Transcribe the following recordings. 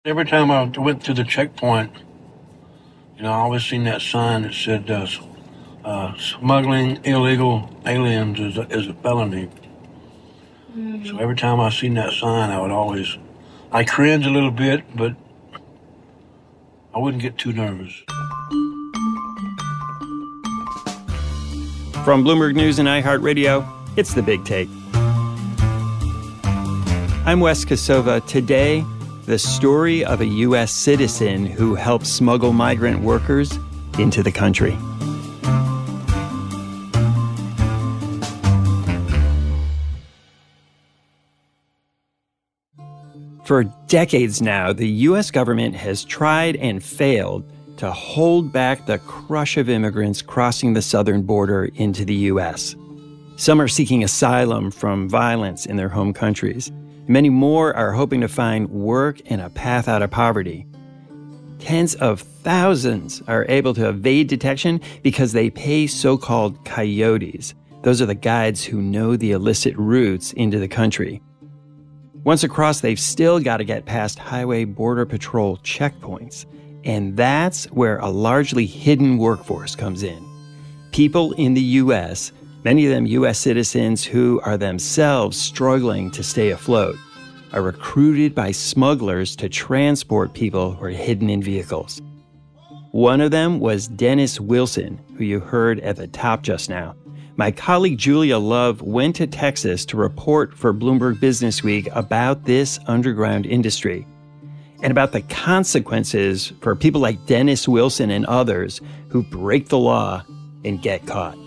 Every time I went to the checkpoint, I always seen that sign that said, smuggling illegal aliens is a felony. Mm-hmm. So every time I seen that sign, I cringe a little bit, but I wouldn't get too nervous. From Bloomberg News and iHeartRadio, it's The Big Take. I'm Wes Kosova. Today, the story of a U.S. citizen who helped smuggle migrant workers into the country. For decades now, the U.S. government has tried and failed to hold back the crush of immigrants crossing the southern border into the U.S. Some are seeking asylum from violence in their home countries. Many more are hoping to find work and a path out of poverty. Tens of thousands are able to evade detection because they pay so-called coyotes. Those are the guides who know the illicit routes into the country. Once across, they've still got to get past Highway Border Patrol checkpoints. And that's where a largely hidden workforce comes in. People in the U.S., many of them U.S. citizens who are themselves struggling to stay afloat, are recruited by smugglers to transport people who are hidden in vehicles. One of them was Dennis Wilson, who you heard at the top just now. My colleague Julia Love went to Texas to report for Bloomberg Businessweek about this underground industry and about the consequences for people like Dennis Wilson and others who break the law and get caught.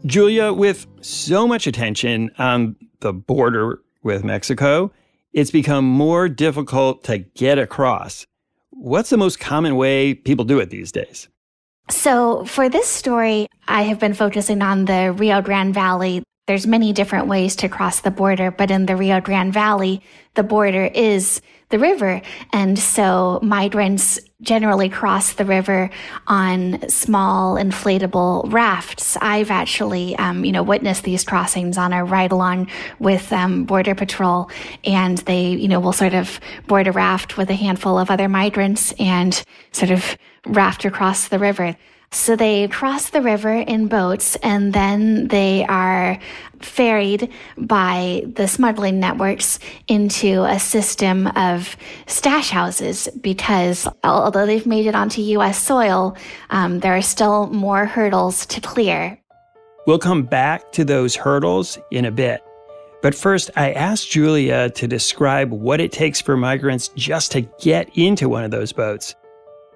Julia, with so much attention on the border with Mexico, it's become more difficult to get across. What's the most common way people do it these days? So for this story, I have been focusing on the Rio Grande Valley. There's many different ways to cross the border, but in the Rio Grande Valley, the border is the river. And so migrants generally cross the river on small inflatable rafts. I've actually, witnessed these crossings on a ride along with Border Patrol, and they, will sort of board a raft with a handful of other migrants and sort of raft across the river. So they cross the river in boats, and then they are ferried by the smuggling networks into a system of stash houses, because although they've made it onto U.S. soil, there are still more hurdles to clear. We'll come back to those hurdles in a bit. But first, I asked Julia to describe what it takes for migrants just to get into one of those boats.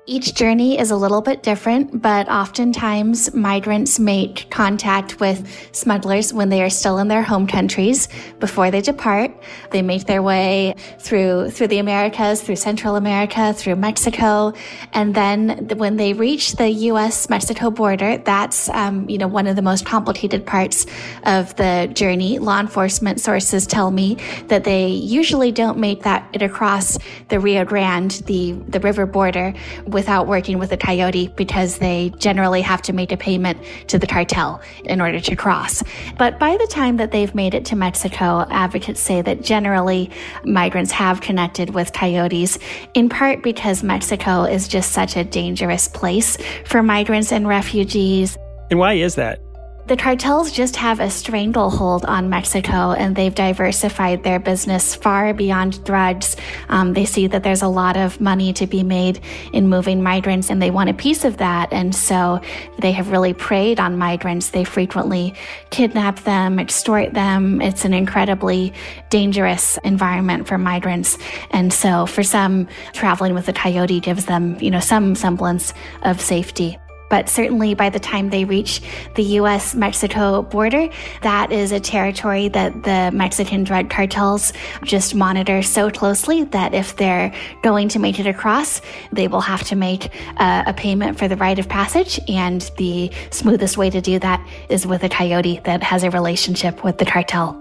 Each journey is a little bit different, but oftentimes migrants make contact with smugglers when they are still in their home countries before they depart. They make their way through the Americas, through Central America, through Mexico. And then when they reach the U.S.-Mexico border, that's, one of the most complicated parts of the journey. Law enforcement sources tell me that they usually don't make it across the Rio Grande, the river border, without working with a coyote, because they generally have to make a payment to the cartel in order to cross. But by the time that they've made it to Mexico, advocates say that generally migrants have connected with coyotes, in part because Mexico is just such a dangerous place for migrants and refugees. And why is that? The cartels just have a stranglehold on Mexico, and they've diversified their business far beyond drugs. They see that there's a lot of money to be made in moving migrants, and they want a piece of that. And so they have really preyed on migrants. They frequently kidnap them, extort them. It's an incredibly dangerous environment for migrants. And so for some, traveling with a coyote gives them, some semblance of safety. But certainly by the time they reach the U.S.-Mexico border, that is a territory that the Mexican drug cartels just monitor so closely that if they're going to make it across, they will have to make a payment for the rite of passage. And the smoothest way to do that is with a coyote that has a relationship with the cartel.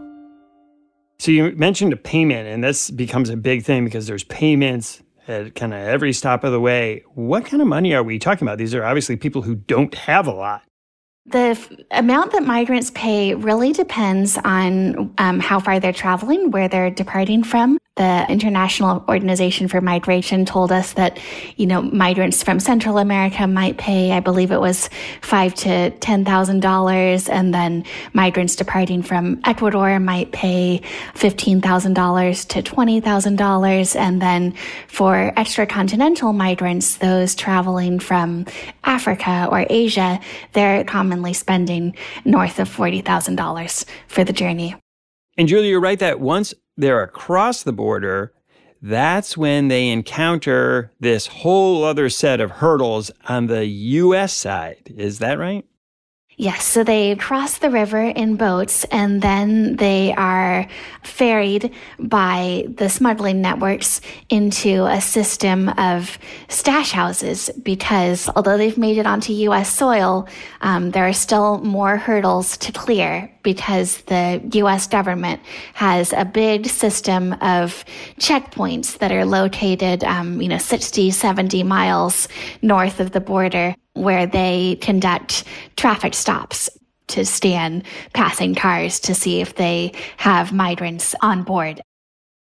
So you mentioned a payment, and this becomes a big thing because there's payments at kind of every stop of the way. What kind of money are we talking about? These are obviously people who don't have a lot. The amount that migrants pay really depends on how far they're traveling, where they're departing from. The International Organization for Migration told us that, migrants from Central America might pay, I believe it was $5,000 to $10,000, and then migrants departing from Ecuador might pay $15,000 to $20,000, and then for extracontinental migrants, those traveling from Africa or Asia, they're commonly spending north of $40,000 for the journey. And Julia, you're right that once they're across the border, that's when they encounter this whole other set of hurdles on the U.S. side. Is that right? Yes, so they cross the river in boats, and then they are ferried by the smuggling networks into a system of stash houses, because although they've made it onto U.S. soil, there are still more hurdles to clear, because the U.S. government has a big system of checkpoints that are located, 60, 70 miles north of the border, where they conduct traffic stops to scan passing cars to see if they have migrants on board.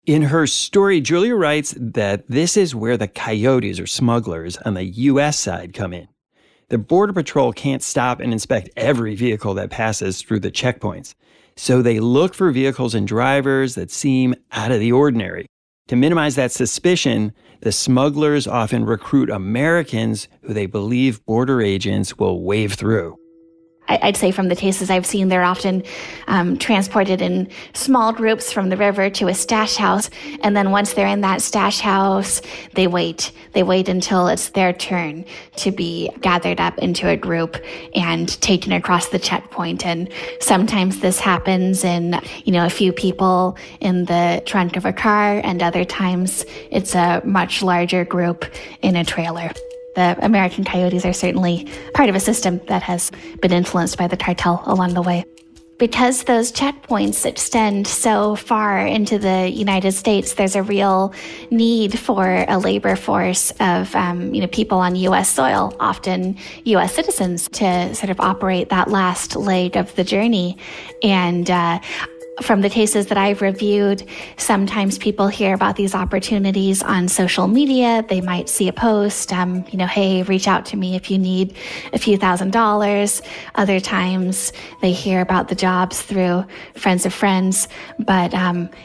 In her story, Julia writes that this is where the coyotes or smugglers on the U.S. side come in. The Border Patrol can't stop and inspect every vehicle that passes through the checkpoints, so they look for vehicles and drivers that seem out of the ordinary. To minimize that suspicion, the smugglers often recruit Americans who they believe border agents will wave through. I'd say from the cases I've seen, they're often transported in small groups from the river to a stash house. And then once they're in that stash house, they wait. They wait until it's their turn to be gathered up into a group and taken across the checkpoint. And sometimes this happens in, a few people in the trunk of a car, and other times it's a much larger group in a trailer. The American coyotes are certainly part of a system that has been influenced by the cartel along the way. Because those checkpoints extend so far into the United States, there's a real need for a labor force of, people on U.S. soil, often U.S. citizens, to sort of operate that last leg of the journey. And from the cases that I've reviewed, sometimes people hear about these opportunities on social media. They might see a post, hey, reach out to me if you need a few $1,000s. Other times they hear about the jobs through friends of friends. But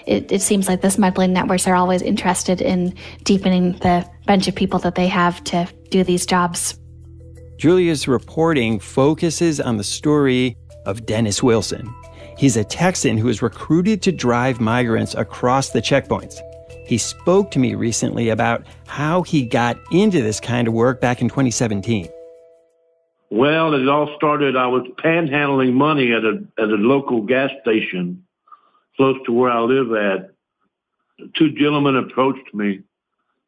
it seems like the smuggling networks are always interested in deepening the bunch of people that they have to do these jobs. Julia's reporting focuses on the story of Dennis Wilson. He's a Texan who is recruited to drive migrants across the checkpoints. He spoke to me recently about how he got into this kind of work back in 2017. Well, it all started, I was panhandling money at a local gas station close to where I live at. Two gentlemen approached me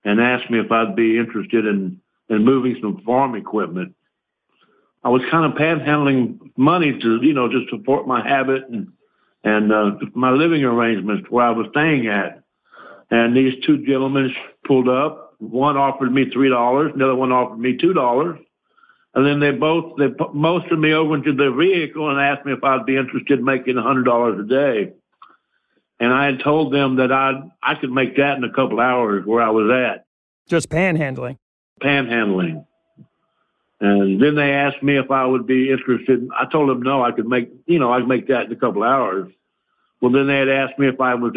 and asked me if I'd be interested in moving some farm equipment. I was kind of panhandling money to, just support my habit and my living arrangements where I was staying at. And these two gentlemen pulled up. One offered me $3, the other one offered me $2. And then they motioned me over into their vehicle and asked me if I'd be interested in making $100 a day. And I had told them that I could make that in a couple hours where I was at. Just panhandling. Panhandling. And then they asked me if I would be interested. I told them no, I could make that in a couple hours. Well, then they had asked me if I was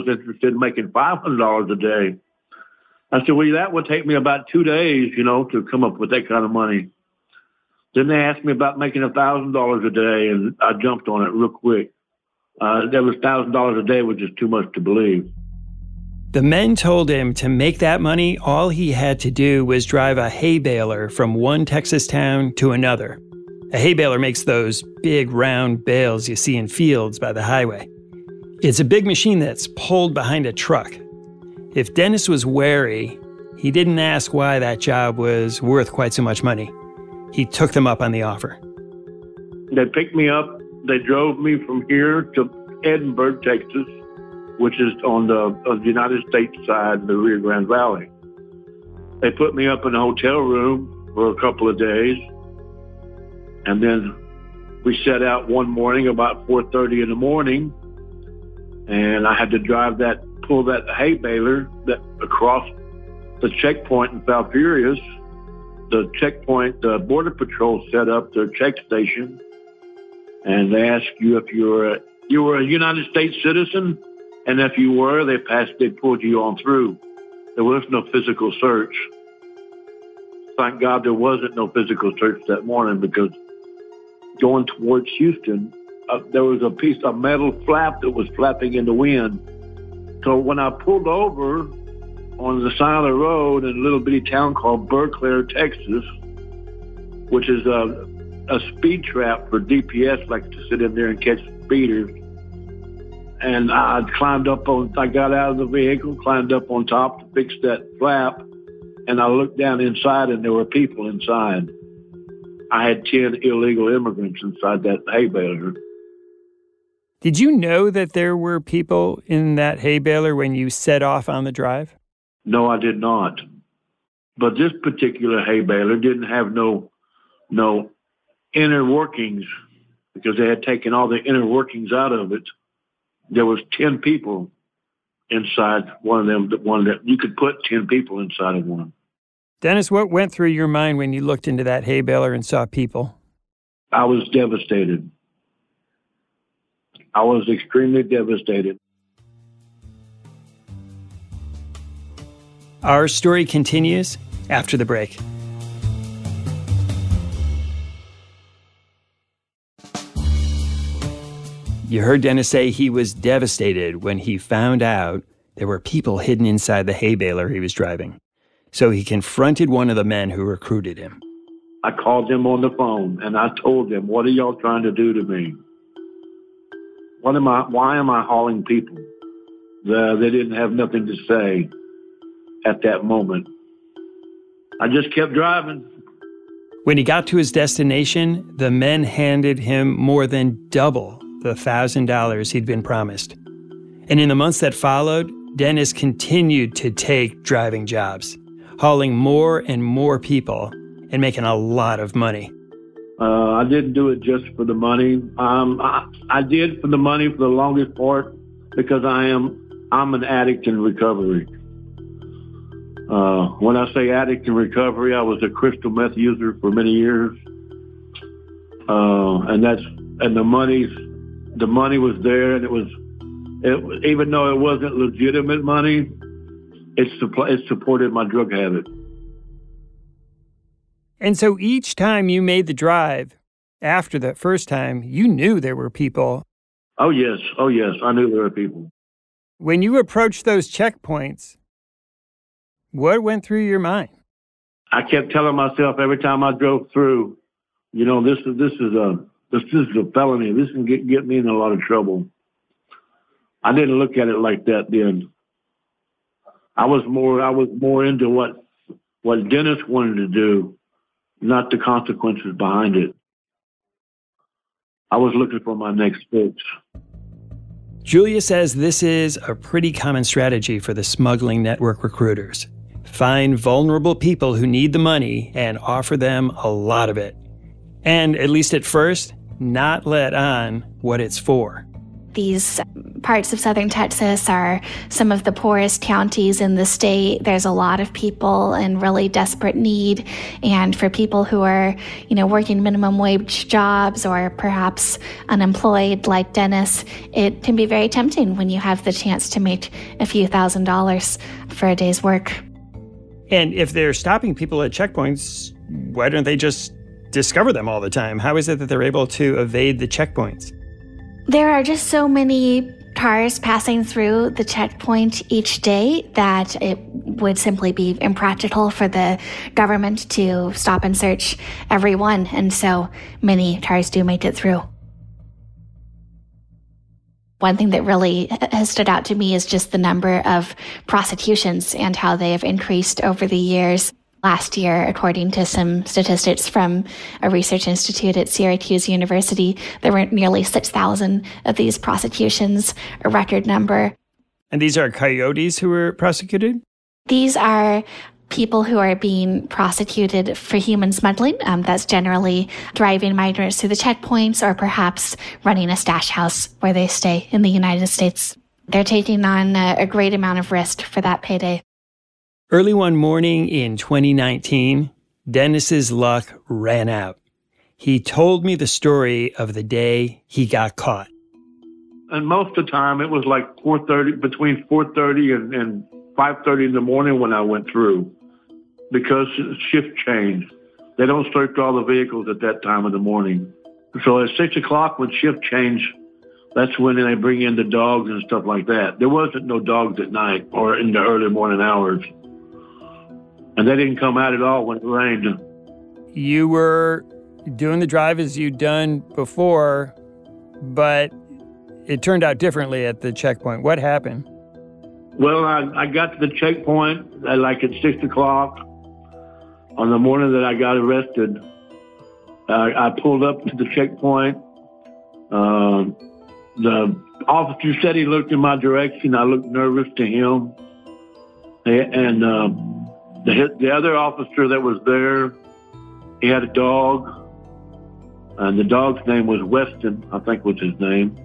interested in making $500 a day. I said, well, that would take me about 2 days, to come up with that kind of money. Then they asked me about making $1,000 a day, and I jumped on it real quick. That was $1,000 a day was just too much to believe. The men told him to make that money, all he had to do was drive a hay baler from one Texas town to another. A hay baler makes those big round bales you see in fields by the highway. It's a big machine that's pulled behind a truck. If Dennis was wary, he didn't ask why that job was worth quite so much money. He took them up on the offer. They picked me up. They drove me from here to Edinburgh, Texas, which is on the United States side of the Rio Grande Valley. They put me up in a hotel room for a couple of days, and then We set out one morning about 4:30 in the morning, and I had to pull that hay baler across the checkpoint in Falfurrias. The checkpoint, the Border Patrol set up their check station, and they ask you if you were a United States citizen, and if you were, they pulled you on through. There was no physical search. Thank God there wasn't no physical search that morning, because going towards Houston, there was a piece of metal flap that was flapping in the wind. So when I pulled over on the side of the road in a little bitty town called Berkeley, Texas, which is a speed trap for DPS, like to sit in there and catch speeders. And I got out of the vehicle, climbed up on top to fix that flap, and I looked down inside, and there were people inside. I had 10 illegal immigrants inside that hay baler. Did you know that there were people in that hay baler when you set off on the drive? No, I did not. But this particular hay baler didn't have no inner workings, because they had taken all the inner workings out of it. There was 10 people inside one of them. One that you could put 10 people inside of one. Dennis, what went through your mind when you looked into that hay baler and saw people? I was devastated. I was extremely devastated. Our story continues after the break. You heard Dennis say he was devastated when he found out there were people hidden inside the hay baler he was driving. So he confronted one of the men who recruited him. I called them on the phone, and I told them, "What are y'all trying to do to me? Why am I hauling people?" They didn't have nothing to say at that moment. I just kept driving. When he got to his destination, the men handed him more than double the $1,000 he'd been promised. And in the months that followed, Dennis continued to take driving jobs, hauling more and more people and making a lot of money. I didn't do it just for the money. I did for the money for the longest part, because I'm an addict in recovery. When I say addict in recovery, I was a crystal meth user for many years, and the money was there, and it was even though it wasn't legitimate money, it supported my drug habit. And so each time you made the drive, after that first time, you knew there were people. Oh, yes. I knew there were people. When you approached those checkpoints, what went through your mind? I kept telling myself every time I drove through, this is a felony. This can get me in a lot of trouble. I didn't look at it like that then. I was more into what Dennis wanted to do, not the consequences behind it. I was looking for my next fix. Julia says this is a pretty common strategy for the smuggling network recruiters. Find vulnerable people who need the money and offer them a lot of it. And, at least at first, not let on what it's for. These parts of southern Texas are some of the poorest counties in the state. There's a lot of people in really desperate need. And for people who are, working minimum wage jobs or perhaps unemployed like Dennis, it can be very tempting when you have the chance to make a few $1,000s for a day's work. And if they're stopping people at checkpoints, why don't they just discover them all the time? How is it that they're able to evade the checkpoints? There are just so many cars passing through the checkpoint each day that it would simply be impractical for the government to stop and search every one. And so many cars do make it through. One thing that really has stood out to me is just the number of prosecutions and how they have increased over the years. Last year, according to some statistics from a research institute at Syracuse University, there were nearly 6,000 of these prosecutions, a record number. And these are coyotes who were prosecuted? These are people who are being prosecuted for human smuggling. That's generally driving migrants through the checkpoints or perhaps running a stash house where they stay in the United States. They're taking on a great amount of risk for that payday. Early one morning in 2019, Dennis's luck ran out. He told me the story of the day he got caught. And most of the time, it was like 4:30, between 4:30 and 5:30 in the morning when I went through, because shift changed. They don't search all the vehicles at that time of the morning. So at 6 o'clock when shift changed, that's when they bring in the dogs and stuff like that. There wasn't no dogs at night or in the early morning hours. And they didn't come out at all when it rained. You were doing the drive as you'd done before, but it turned out differently at the checkpoint. What happened? Well, I got to the checkpoint at 6 o'clock on the morning that I got arrested. I pulled up to the checkpoint. The officer said he looked in my direction. I looked nervous to him. And the other officer that was there, he had a dog. And the dog's name was Weston, I think was his name.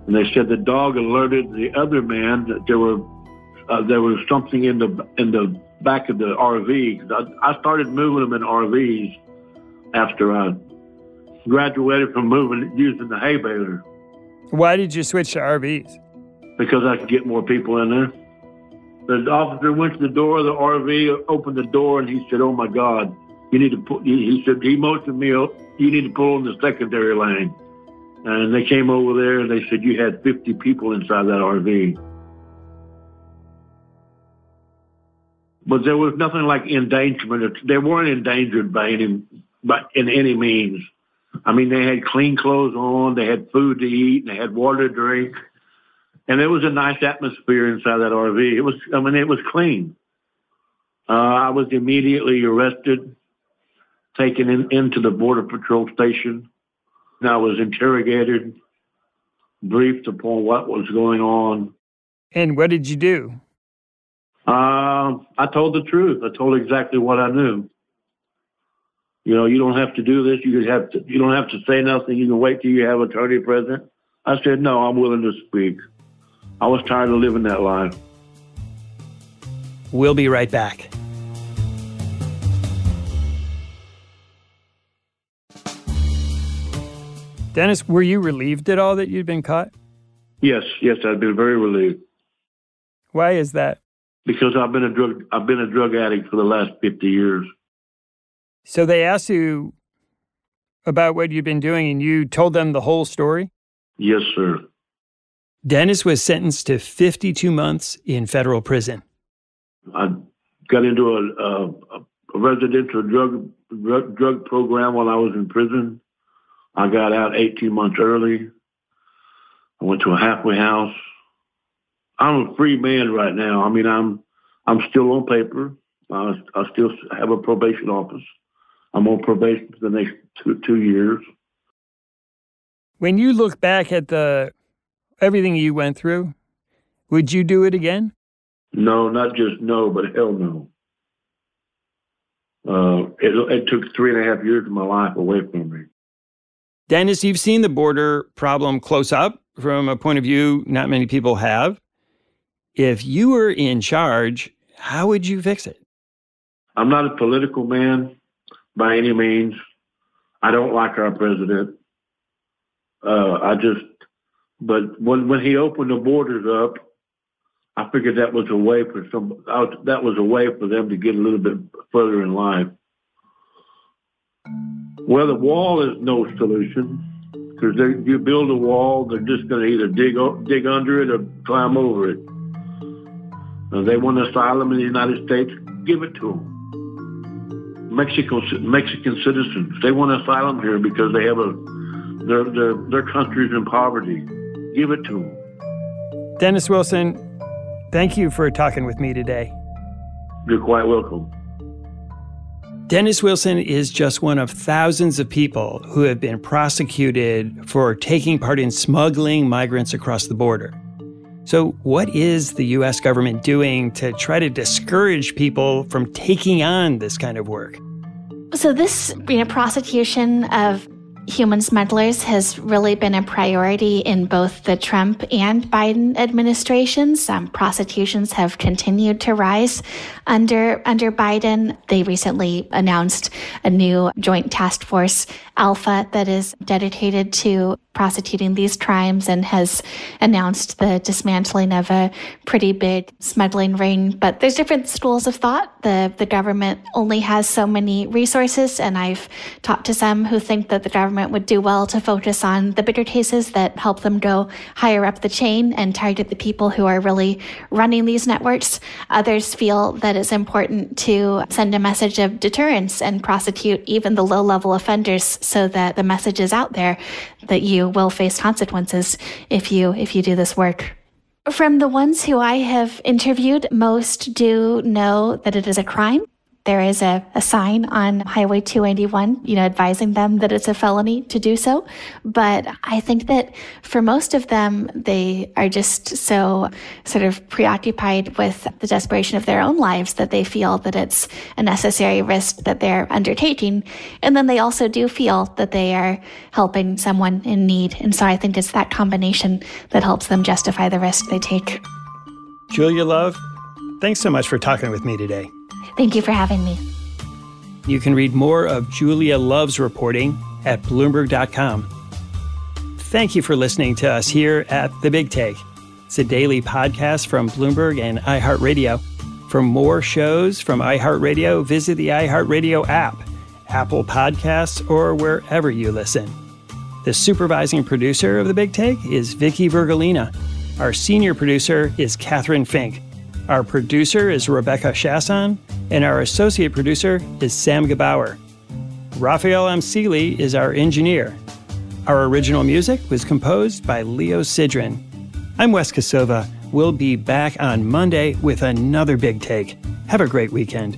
And they said the dog alerted the other man that there was something in the back of the RV. I started moving them in RVs after I graduated from using the hay baler. Why did you switch to RVs? Because I could get more people in there. The officer went to the door of the RV, opened the door, and he said, "Oh my God, you need to put." He said he motioned me, "You need to pull in the secondary lane." And they came over there and they said, "You had 50 people inside that RV." But there was nothing like endangerment. They weren't endangered in any means. I mean, they had clean clothes on, they had food to eat, and they had water to drink. And there was a nice atmosphere inside that RV. It was clean. I was immediately arrested, taken into the Border Patrol station. And I was interrogated, briefed upon what was going on. And what did you do? I told the truth. I told exactly what I knew. You know, you don't have to do this. You don't have to say nothing. You can wait till you have an attorney present. I said, no, I'm willing to speak. I was tired of living that life. We'll be right back. Dennis, were you relieved at all that you'd been caught? Yes, I've been very relieved. Why is that? Because I've been a drug addict for the last 50 years. So they asked you about what you'd been doing and you told them the whole story? Yes, sir. Dennis was sentenced to 52 months in federal prison. I got into a residential drug program while I was in prison. I got out 18 months early. I went to a halfway house. I'm a free man right now. I mean, I'm still on paper. I still have a probation office. I'm on probation for the next two years. When you look back at everything you went through, would you do it again? No, not just no, but hell no. It took 3.5 years of my life away from me. Dennis, you've seen the border problem close up from a point of view not many people have. If you were in charge, how would you fix it? I'm not a political man by any means. I don't like our president. But when he opened the borders up, I figured that was a way for them to get a little bit further in life. Well, the wall is no solution, because you build a wall, they're just going to either dig under it or climb over it. They want asylum in the United States, give it to them. Mexican citizens, they want asylum here because they have their country's in poverty. Give it to them. Dennis Wilson, thank you for talking with me today. You're quite welcome. Dennis Wilson is just one of thousands of people who have been prosecuted for taking part in smuggling migrants across the border. So what is the U.S. government doing to try to discourage people from taking on this kind of work? So this prosecution of human smugglers has really been a priority in both the Trump and Biden administrations. Prosecutions have continued to rise under Biden. They recently announced a new joint task force, Alpha, that is dedicated to prosecuting these crimes and has announced the dismantling of a pretty big smuggling ring. But there's different schools of thought. The government only has so many resources, and I've talked to some who think that the government would do well to focus on the bigger cases that help them go higher up the chain and target the people who are really running these networks. Others feel that it's important to send a message of deterrence and prosecute even the low-level offenders so that the message is out there that you will face consequences if you do this work. From the ones who I have interviewed, most do know that it is a crime. There is a sign on Highway 281, advising them that it's a felony to do so. But I think that for most of them, they are just so sort of preoccupied with the desperation of their own lives that they feel that it's a necessary risk that they're undertaking. And then they also do feel that they are helping someone in need. And so I think it's that combination that helps them justify the risk they take. Julia Love, thanks so much for talking with me today. Thank you for having me. You can read more of Julia Love's reporting at Bloomberg.com. Thank you for listening to us here at The Big Take. It's a daily podcast from Bloomberg and iHeartRadio. For more shows from iHeartRadio, visit the iHeartRadio app, Apple Podcasts, or wherever you listen. The supervising producer of The Big Take is Vicky Vergolina. Our senior producer is Catherine Fink. Our producer is Rebecca Chasson, and our associate producer is Sam Gebauer. Raphael M. Seeley is our engineer. Our original music was composed by Leo Sidran. I'm Wes Kosova. We'll be back on Monday with another Big Take. Have a great weekend.